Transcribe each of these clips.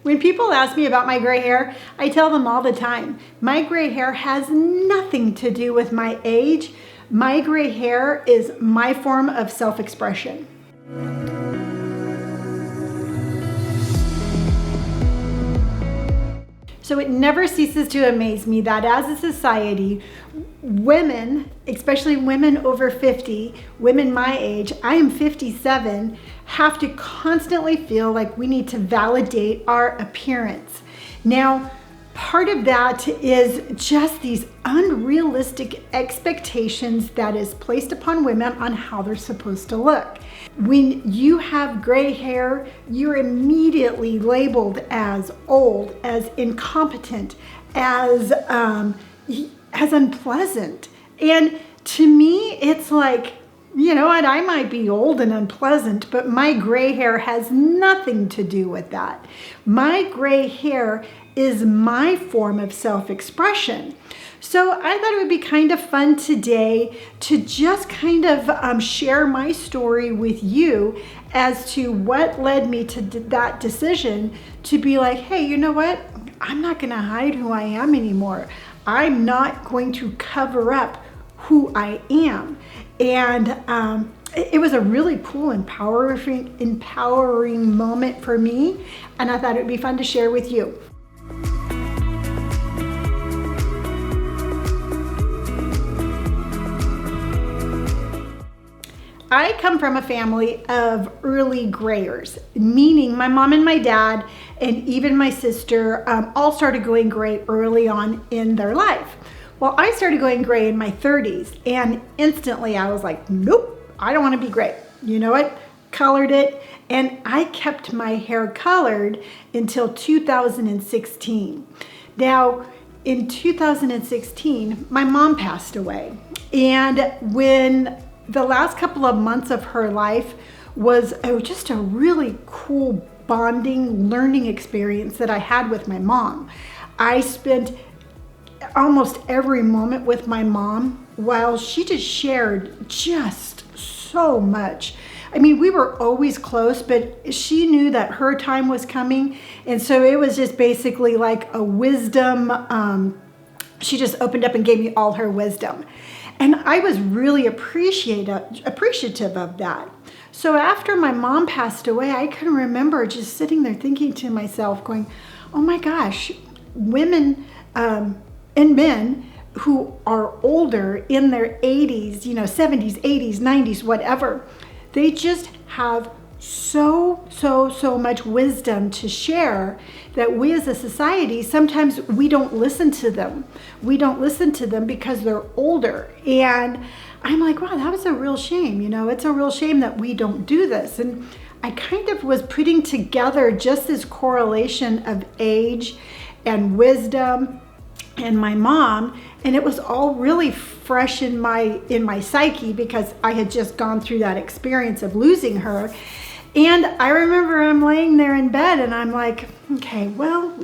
When people ask me about my gray hair, I tell them all the time, my gray hair has nothing to do with my age. My gray hair is my form of self-expression. So it never ceases to amaze me that as a society, women, especially women over 50, women my age, I am 57, have to constantly feel like we need to validate our appearance. Now, part of that is just these unrealistic expectations that is placed upon women on how they're supposed to look. When you have gray hair, you're immediately labeled as old, as incompetent, as unpleasant. And to me, it's like, you know what, I might be old and unpleasant, but my gray hair has nothing to do with that. My gray hair is my form of self-expression. So I thought it would be kind of fun today to just kind of share my story with you as to what led me to that decision to be like, hey, you know what? I'm not going to hide who I am anymore. I'm not going to cover up who I am. And it was a really cool, empowering moment for me. And I thought it would be fun to share with you. I come from a family of early grayers, meaning my mom and my dad and even my sister all started going gray early on in their life. Well, I started going gray in my 30s, and instantly I was like, nope, I don't want to be gray. You know what? Colored it, and I kept my hair colored until 2016. Now, in 2016, my mom passed away, and when the last couple of months of her life was just a really cool bonding, learning experience that I had with my mom. I spent almost every moment with my mom while she just shared just so much. I mean, we were always close, but she knew that her time was coming. And so it was just basically like a wisdom. She just opened up and gave me all her wisdom. And I was really appreciative of that. So after my mom passed away, I can remember just sitting there thinking to myself, going, oh my gosh, women and men who are older in their 80s, 70s, 80s, 90s, whatever, they just have so much wisdom to share that we as a society, sometimes we don't listen to them. We don't listen to them because they're older. And I'm like, wow, that was a real shame. It's a real shame that we don't do this. And I kind of was putting together just this correlation of age and wisdom and my mom, and it was all really fresh in my psyche because I had just gone through that experience of losing her. And I remember I'm laying there in bed and I'm like, okay, well,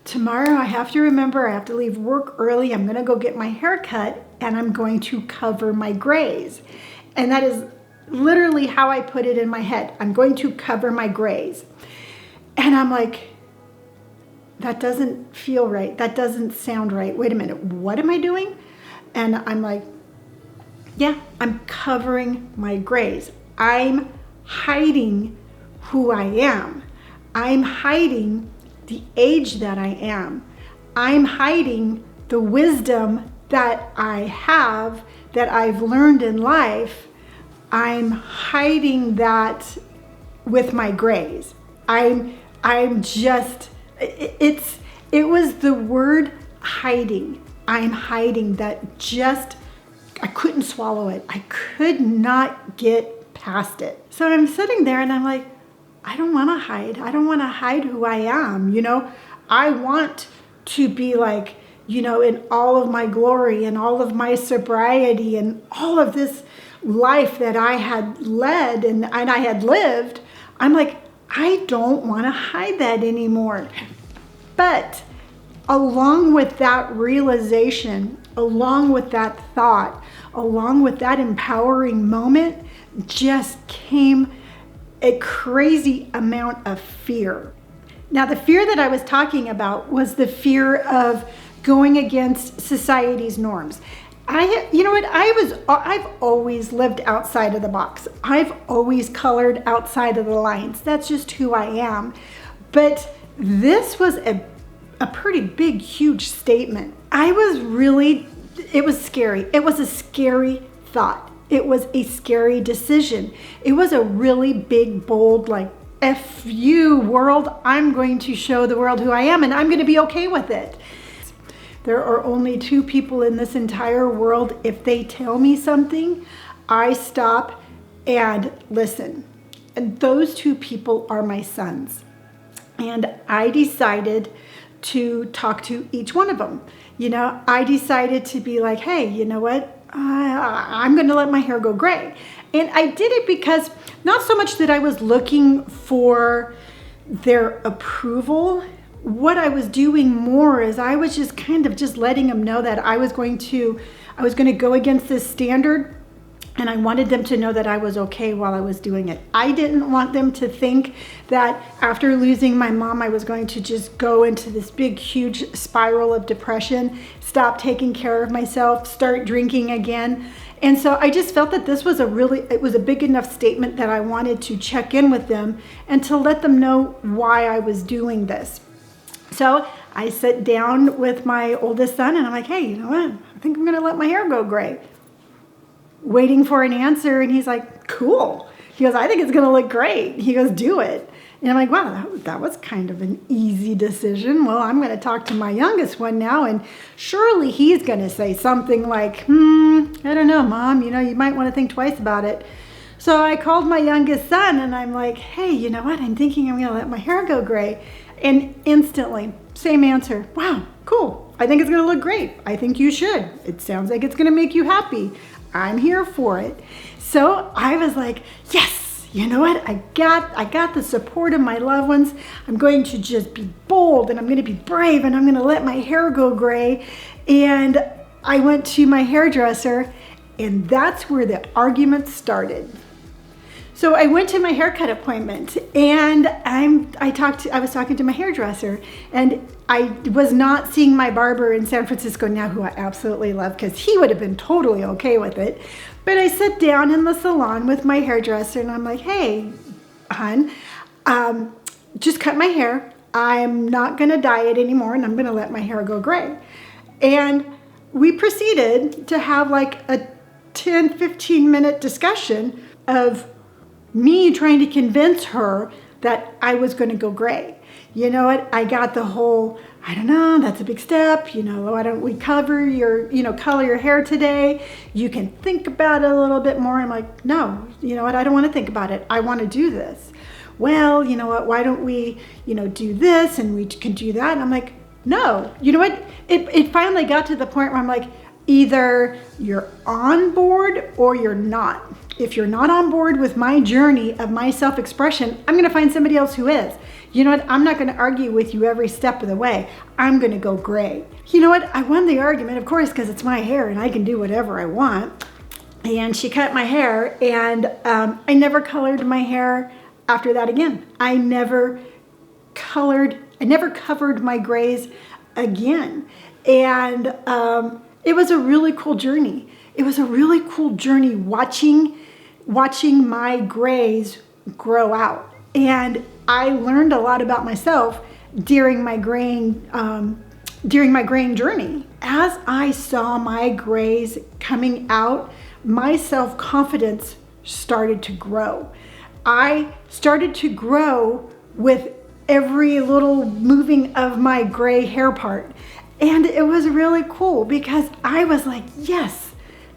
tomorrow I have to leave work early. I'm going to go get my hair cut and I'm going to cover my grays. And that is literally how I put it in my head. I'm going to cover my grays. And I'm like, that doesn't feel right. That doesn't sound right. Wait a minute. What am I doing? And I'm like, yeah, I'm covering my grays. I'm hiding who I am. I'm hiding the age that I am. I'm hiding the wisdom that I have, that I've learned in life. I'm hiding that with my grays. It was the word hiding. I'm hiding that just, I couldn't swallow it. I could not get past it. So I'm sitting there and I'm like, I don't want to hide. I don't want to hide who I am. I want to be like, in all of my glory and all of my sobriety and all of this life that I had led and I had lived. I'm like, I don't want to hide that anymore. But along with that realization, along with that thought, along with that empowering moment, just came a crazy amount of fear. Now, the fear that I was talking about was the fear of going against society's norms. You know what? I've always lived outside of the box. I've always colored outside of the lines. That's just who I am. But this was a pretty big, huge statement. It was scary. It was a scary thought. It was a scary decision. It was a really big, bold, like, F you, world. I'm going to show the world who I am, and I'm going to be okay with it. There are only two people in this entire world. If they tell me something, I stop and listen. And those two people are my sons. And I decided to talk to each one of them. You know, I decided to be like, hey, you know what? I'm going to let my hair go gray. And I did it because not so much that I was looking for their approval. What I was doing more is I was just kind of just letting them know that I was going to go against this standard, and I wanted them to know that I was okay while I was doing it. I didn't want them to think that after losing my mom, I was going to just go into this big, huge spiral of depression, stop taking care of myself, start drinking again. And so I just felt that this was it was a big enough statement that I wanted to check in with them and to let them know why I was doing this. So I sat down with my oldest son and I'm like, hey, you know what? I think I'm going to let my hair go gray. Waiting for an answer, and he's like, cool. He goes, I think it's going to look great. He goes, do it. And I'm like, wow, that was kind of an easy decision. Well, I'm going to talk to my youngest one now, and surely he's going to say something like, I don't know, Mom, you know, you might want to think twice about it. So I called my youngest son, and I'm like, hey, you know what? I'm thinking I'm going to let my hair go gray. And instantly, same answer. Wow, cool. I think it's going to look great. I think you should. It sounds like it's going to make you happy. I'm here for it. So I was like, yes, you know what? I got the support of my loved ones. I'm going to just be bold, and I'm going to be brave, and I'm going to let my hair go gray. And I went to my hairdresser, and that's where the argument started. So I went to my haircut appointment, and I was talking to my hairdresser, and I was not seeing my barber in San Francisco now, who I absolutely love, because he would have been totally okay with it. But I sat down in the salon with my hairdresser, and I'm like, hey, hon, just cut my hair. I'm not going to dye it anymore, and I'm going to let my hair go gray. And we proceeded to have like a 10, 15-minute discussion of me trying to convince her that I was going to go gray. You know what? I got the whole, I don't know, that's a big step. You know, why don't we color your hair today? You can think about it a little bit more. I'm like, no, you know what? I don't want to think about it. I want to do this. Well, you know what? Why don't we, do this and we can do that? And I'm like, no, you know what? It finally got to the point where I'm like, either you're on board or you're not. If you're not on board with my journey of my self-expression, I'm going to find somebody else who is. You know what? I'm not going to argue with you every step of the way. I'm going to go gray. You know what? I won the argument, of course, because it's my hair and I can do whatever I want. And she cut my hair, and I never colored my hair after that again. I never covered my grays again. And it was a really cool journey. It was a really cool journey watching my grays grow out. And I learned a lot about myself during my graying journey. As I saw my grays coming out, my self-confidence started to grow. I started to grow with every little moving of my gray hair part. And it was really cool because I was like, yes,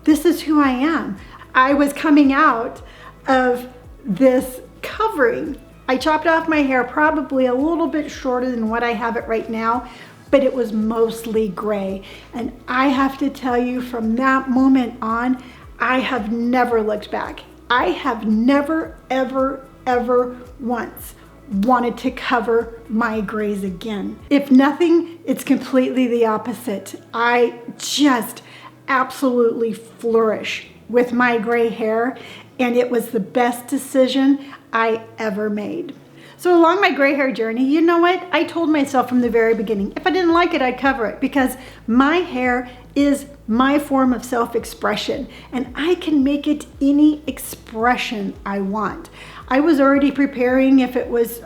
this is who I am. I was coming out of this covering. I chopped off my hair probably a little bit shorter than what I have it right now, but it was mostly gray. And I have to tell you, from that moment on, I have never looked back. I have never, ever, ever once wanted to cover my grays again. If nothing, it's completely the opposite. I just absolutely flourish with my gray hair, and it was the best decision I ever made. So along my gray hair journey, you know what? I told myself from the very beginning, if I didn't like it, I'd cover it, because my hair is my form of self-expression, and I can make it any expression I want. I was already preparing, if it was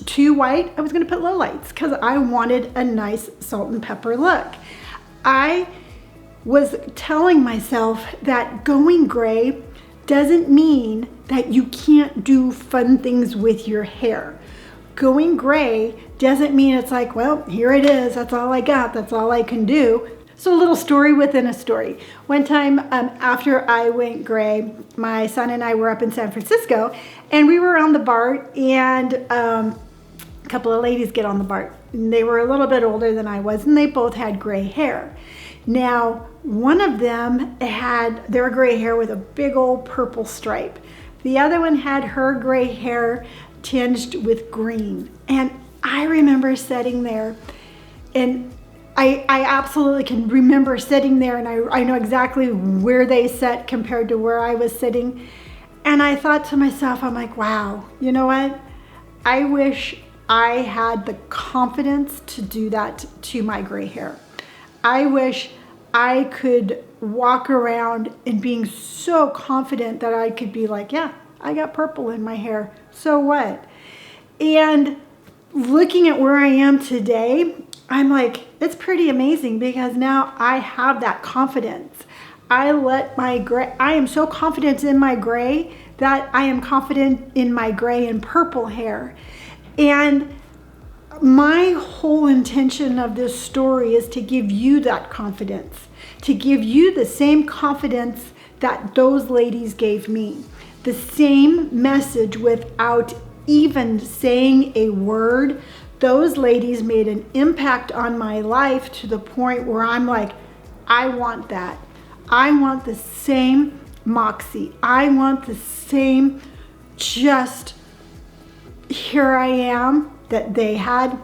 too white, I was gonna put lowlights because I wanted a nice salt and pepper look. I was telling myself that going gray doesn't mean that you can't do fun things with your hair. Going gray doesn't mean it's like, well, here it is, that's all I got, that's all I can do. So a little story within a story. One time after I went gray, my son and I were up in San Francisco, and we were on the BART, and a couple of ladies get on the BART. And they were a little bit older than I was, and they both had gray hair. Now, one of them had their gray hair with a big old purple stripe. The other one had her gray hair tinged with green. And I remember sitting there, and I absolutely can remember sitting there, and I know exactly where they sat compared to where I was sitting. And I thought to myself, I'm like, wow, you know what? I wish I had the confidence to do that to my gray hair. I wish I could walk around and being so confident that I could be like, yeah, I got purple in my hair, so what? And looking at where I am today, I'm like, it's pretty amazing, because now I have that confidence. I am so confident in my gray that I am confident in my gray and purple hair. And my whole intention of this story is to give you that confidence, to give you the same confidence that those ladies gave me. The same message without even saying a word. Those ladies made an impact on my life to the point where I'm like, I want that. I want the same moxie. I want the same, just here I am, that they had,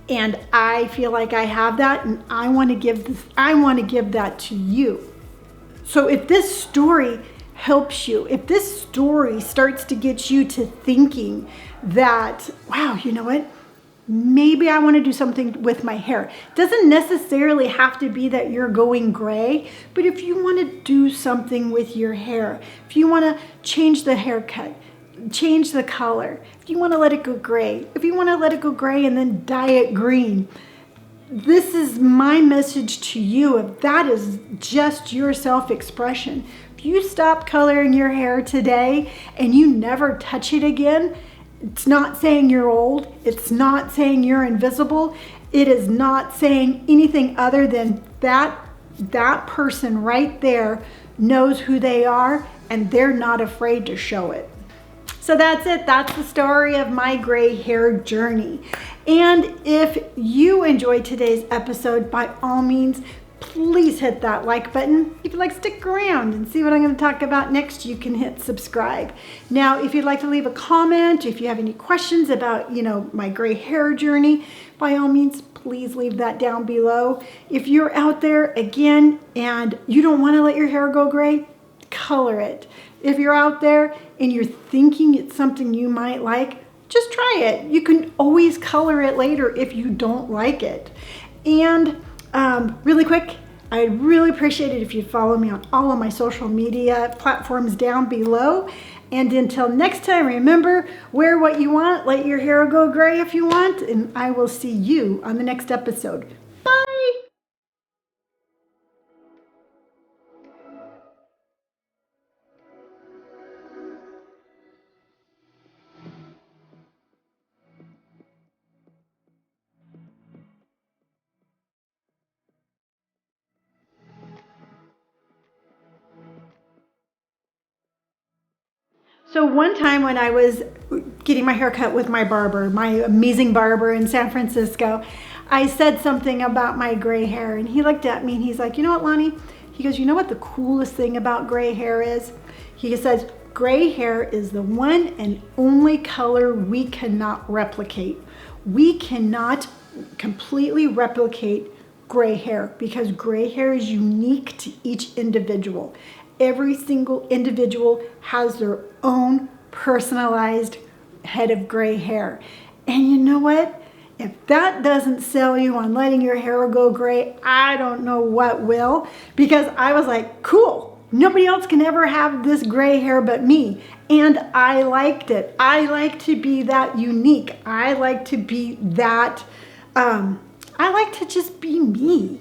and I feel like I have that, and I want to give that to you. So if this story helps you, if this story starts to get you to thinking that, wow, you know what? Maybe I want to do something with my hair. It doesn't necessarily have to be that you're going gray, but if you want to do something with your hair, if you want to change the haircut, change the color, if you want to let it go gray, if you want to let it go gray and then dye it green, this is my message to you. If that is just your self-expression, if you stop coloring your hair today and you never touch it again, it's not saying you're old. It's not saying you're invisible. It is not saying anything other than that person right there knows who they are, and they're not afraid to show it. So that's it. That's the story of my gray hair journey. And if you enjoyed today's episode, by all means, please hit that like button. If you'd like to stick around and see what I'm going to talk about next, you can hit subscribe. Now, if you'd like to leave a comment, if you have any questions about, my gray hair journey, by all means, please leave that down below. If you're out there again and you don't want to let your hair go gray, color it. If you're out there and you're thinking it's something you might like, just try it. You can always color it later if you don't like it. And really quick, I'd really appreciate it if you'd follow me on all of my social media platforms down below. And until next time, remember, wear what you want, let your hair go gray if you want, and I will see you on the next episode. Bye! So one time when I was getting my hair cut with my barber, my amazing barber in San Francisco, I said something about my gray hair, and he looked at me and he's like, you know what, Lonnie? He goes, you know what the coolest thing about gray hair is? He says, gray hair is the one and only color we cannot replicate. We cannot completely replicate gray hair because gray hair is unique to each individual. Every single individual has their own personalized head of gray hair. And you know what? If that doesn't sell you on letting your hair go gray, I don't know what will, because I was like, cool, nobody else can ever have this gray hair but me. And I liked it. I like to be that unique. I like to be that, I like to just be me.